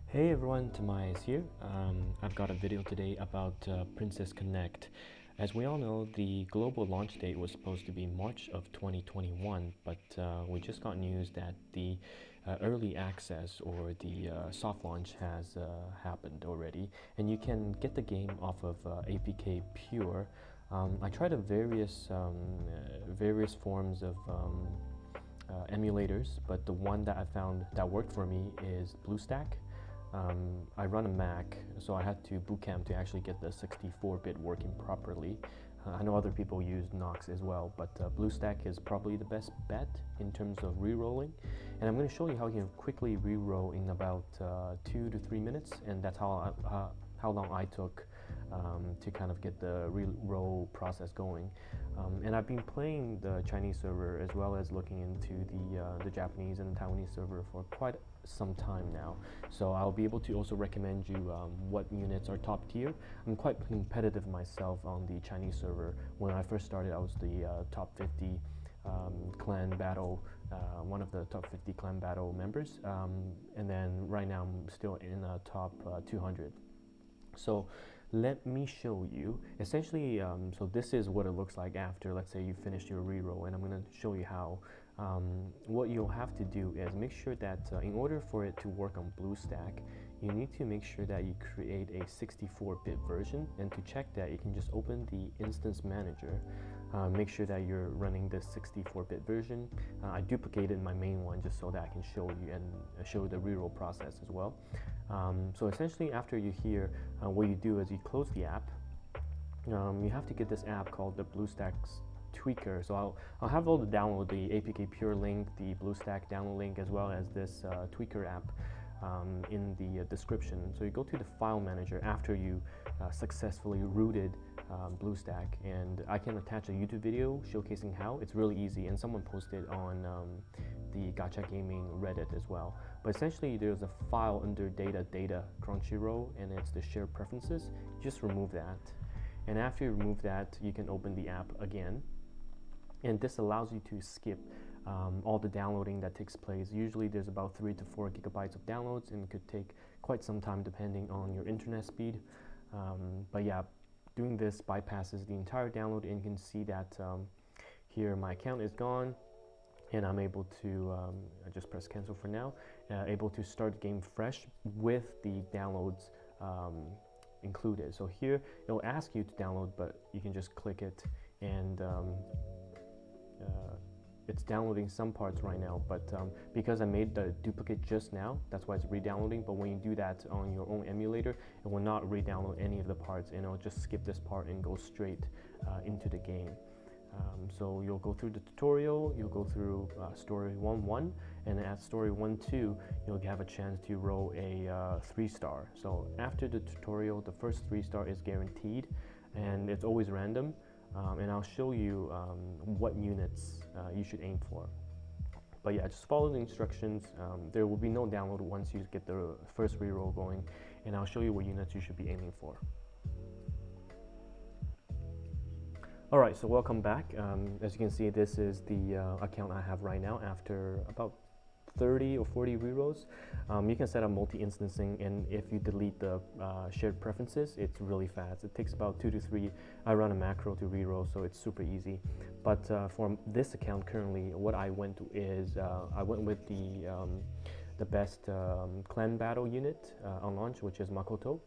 Hey everyone, Tobias here. I've got a video today about Princess Connect. As we all know, the global launch date was supposed to be March of 2021, but we just got news that the early access or the soft launch has happened already, and you can get the game off of APK Pure. I tried various forms of emulators, but the one that I found that worked for me is BlueStack. I run a Mac, so I had to bootcamp to actually get the 64-bit working properly. I know other people use Knox as well, but BlueStack is probably the best bet in terms of re-rolling. And I'm going to show you how you can quickly re-roll in about 2 to 3 minutes, and that's how long I took to kind of get the re-roll process going. And I've been playing the Chinese server as well as looking into the Japanese and Taiwanese server for quite some time now. So I'll be able to also recommend you what units are top tier. I'm quite competitive myself on the Chinese server. When I first started, I was the top 50 clan battle, one of the top 50 clan battle members. And then right now I'm still in top 200. So let me show you essentially, so this is what it looks like after, let's say you finished your reroll, and I'm going to show you how. What you'll have to do is make sure that in order for it to work on BlueStack, you need to make sure that you create a 64-bit version, and to check that you can just open the instance manager, make sure that you're running the 64-bit version. I duplicated my main one just so that I can show you and show the reroll process as well. So essentially after you hear, what you do is you close the app. You have to get this app called the BlueStacks Tweaker. So I'll have all the download, the APK Pure link, the BlueStack download link, as well as this Tweaker app in the description. So you go to the file manager after you successfully rooted BlueStack, and I can attach a YouTube video showcasing how. It's really easy, and someone posted on the Gacha Gaming Reddit as well. But essentially there's a file under data Crunchyroll, and it's the shared preferences. Just remove that, and after you remove that, you can open the app again, and this allows you to skip all the downloading that takes place. Usually there's about 3 to 4 gigabytes of downloads, and it could take quite some time depending on your internet speed. But yeah, doing this bypasses the entire download, and you can see that here my account is gone, and I'm able to I just press cancel for now, able to start the game fresh with the downloads included. So here it'll ask you to download, but you can just click it, and it's downloading some parts right now, but because I made the duplicate just now, that's why it's re-downloading. But when you do that on your own emulator, it will not re-download any of the parts, and it'll just skip this part and go straight into the game. So you'll go through the tutorial, you'll go through story 1-1, and at story 1-2, you'll have a chance to roll a 3-star. So after the tutorial, the first 3-star is guaranteed, and it's always random. And I'll show you what units you should aim for. But yeah, just follow the instructions. There will be no download once you get the first reroll going, and I'll show you what units you should be aiming for. Alright, so welcome back. As you can see, this is the account I have right now after about 30 or 40 rerolls. You can set up multi-instancing, and if you delete the shared preferences, it's really fast. It takes about 2 to 3. I run a macro to reroll, so it's super easy. But for this account currently, what I went to is I went with the best clan battle unit on launch, which is Makoto.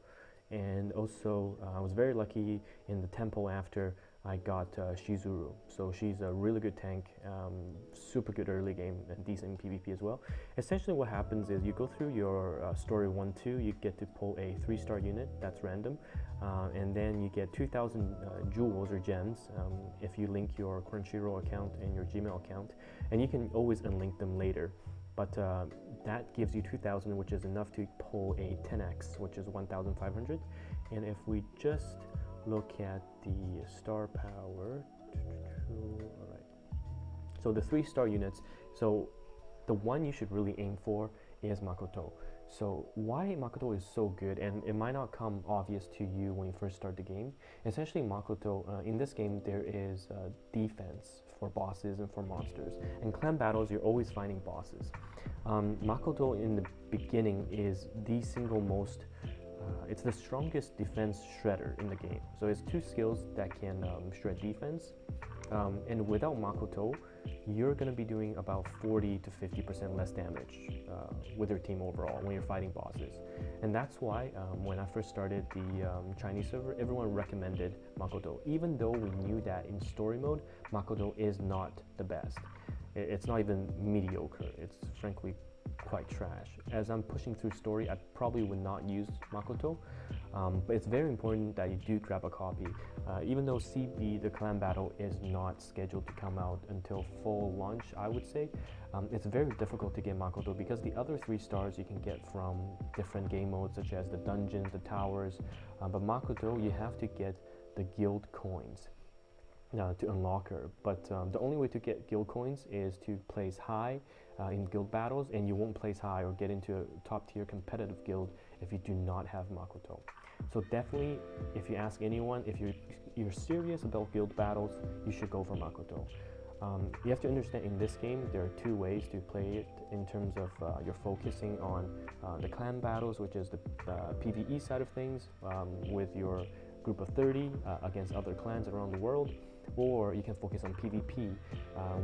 And also I was very lucky in the tempo after I got Shizuru. So she's a really good tank, super good early game, and decent PvP as well. Essentially what happens is you go through your story 1-2, you get to pull a 3-star unit, that's random, and then you get 2,000 jewels or gems if you link your Crunchyroll account and your Gmail account, and you can always unlink them later. But that gives you 2,000, which is enough to pull a 10x, which is 1,500. And if we just look at the star power, all right. So the 3-star units. So the one you should really aim for is Makoto. So why Makoto is so good, and it might not come obvious to you when you first start the game. Essentially, Makoto, in this game, there is defense for bosses and for monsters. In clan battles, you're always fighting bosses. Makoto in the beginning is the single most, it's the strongest defense shredder in the game. So it's two skills that can shred defense. And without Makoto, you're going to be doing about 40 to 50% less damage with your team overall when you're fighting bosses. And that's why when I first started the Chinese server, everyone recommended Makoto. Even though we knew that in story mode, Makoto is not the best. It's not even mediocre. It's frankly quite trash. As I'm pushing through story, I probably would not use Makoto. But it's very important that you do grab a copy. Even though CB, the clan battle, is not scheduled to come out until full launch, I would say, it's very difficult to get Makoto because the other 3 stars you can get from different game modes such as the dungeons, the towers, but Makoto, you have to get the guild coins to unlock her. But the only way to get guild coins is to place high in guild battles, and you won't place high or get into a top tier competitive guild if you do not have Makoto. So definitely, if you ask anyone, if you're serious about guild battles, you should go for Makoto. You have to understand in this game, there are 2 ways to play it in terms of you're focusing on the clan battles, which is the PvE side of things with your group of 30 against other clans around the world, or you can focus on PvP,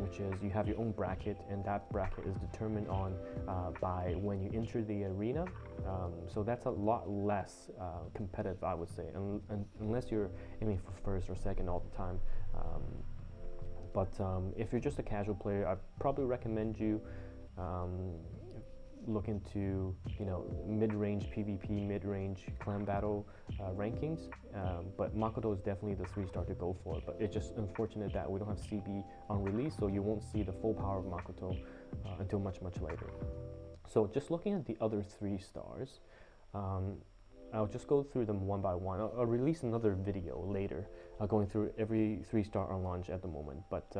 which is you have your own bracket, and that bracket is determined on by when you enter the arena. So that's a lot less competitive, I would say, unless you're aiming for first or second all the time. But if you're just a casual player, I probably recommend you look into mid-range PvP, mid-range clan battle rankings. But Makoto is definitely the 3-star to go for. But it's just unfortunate that we don't have CB on release, so you won't see the full power of Makoto until much later. So just looking at the other 3 stars, I'll just go through them one by one. I'll release another video later going through every 3-star on launch at the moment. But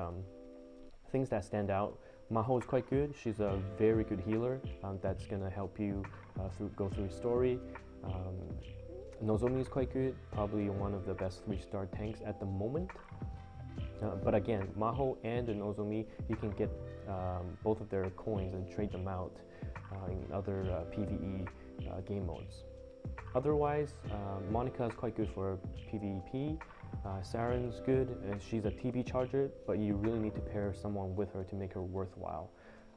things that stand out, Maho is quite good. She's a very good healer that's going to help you go through story. Nozomi is quite good, probably one of the best 3-star tanks at the moment. But again, Maho and the Nozomi, you can get both of their coins and trade them out in other PvE game modes. Otherwise, Monica is quite good for PvP. Saren's good, she's a TB charger, but you really need to pair someone with her to make her worthwhile.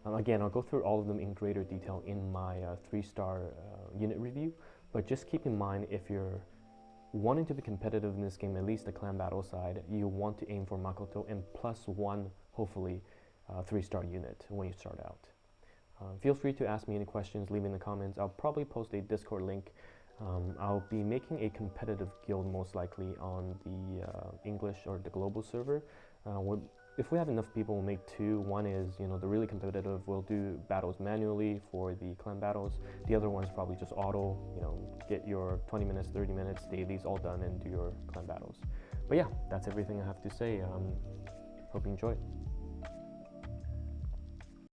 Again, I'll go through all of them in greater detail in my 3-star unit review, but just keep in mind, if you're wanting to be competitive in this game, at least the clan battle side, you want to aim for Makoto and +1, hopefully, 3-star unit when you start out. Feel free to ask me any questions, leave in the comments. I'll probably post a Discord link. I'll be making a competitive guild most likely on the English or the global server. If we have enough people, we'll make 2. One is, the really competitive. We'll do battles manually for the clan battles. The other one's probably just auto, get your 20 minutes, 30 minutes dailies all done and do your clan battles. But yeah, that's everything I have to say. Hope you enjoyed.